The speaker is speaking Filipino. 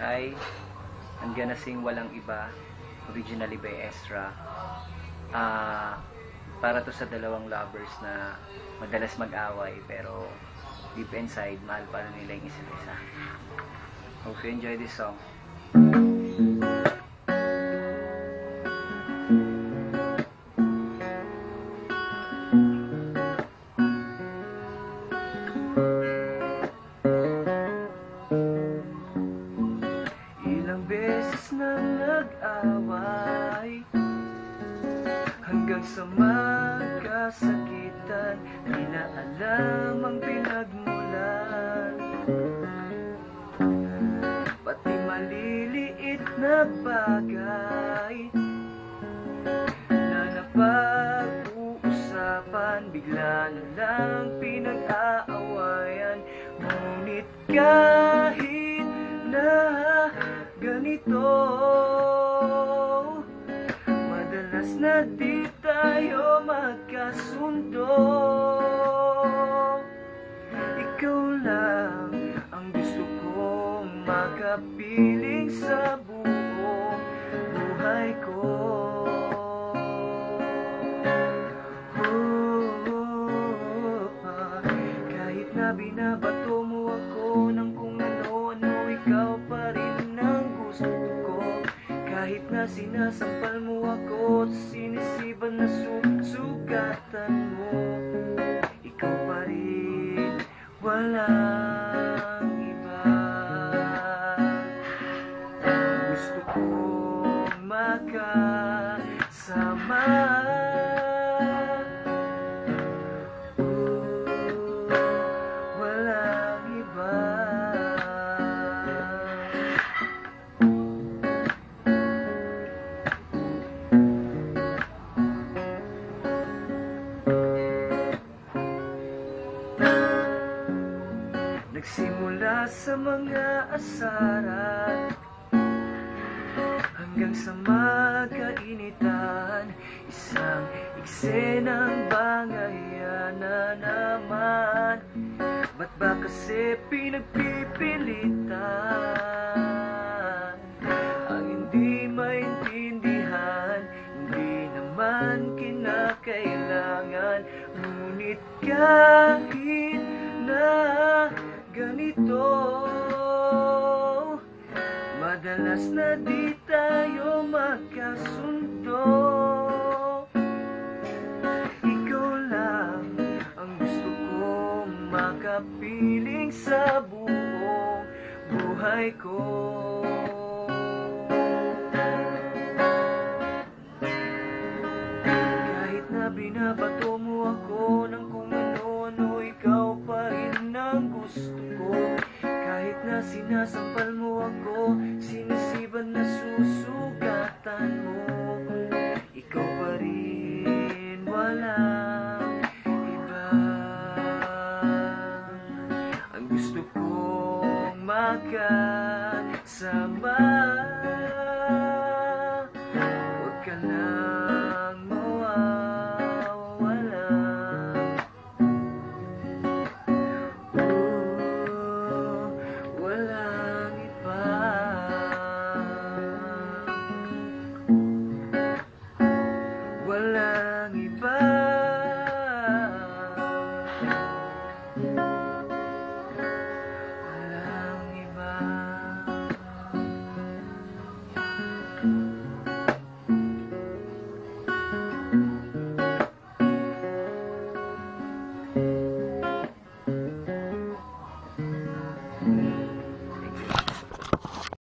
Hi, I'm gonna sing Walang Iba, originally by Ezra. Para to sa dalawang lovers na madalas mag-away pero deep inside, mahal pa rin nila yung isa't isa. Hope you enjoy this song. Ilang beses nang nag-away hanggang sa magkasakitan, di na alam ang pinagmulan. Pati maliliit na bagay na napag-uusapan, bigla na lang pinag-aawayan. Ngunit kahit na ganito, madalas na di tayo magkasundo. Ikaw lang ang gusto kong makapiling sa buong buhay ko. Kahit na binabato mo ako ng kung ano-ano, ikaw pa rin ang gusto ko. Kahit na sinasampal mo ako, sinisiban na sugatan mo, ikaw pa rin, walang iba. Gusto kong makasama, walang iba. Nagsimula sa mga asaran hanggang sa magkainitan, isang eksenang bangayan na naman. Ba't ba kasi pinagpipilitan ang hindi maintindihan? Hindi naman kinakailangan. Ngunit kahit na ganito, madalas na di tayo magkasundo. Ikaw lang ang gusto kong makapiling sa buong buhay ko. Kahit na binabato mo ako ng kung ano-ano, ikaw pa rin ang gusto ko. Kahit na sinasampal mo ako, sinisiban na susugatan mo, ikaw pa rin, walang iba. Ang gusto kong makasama.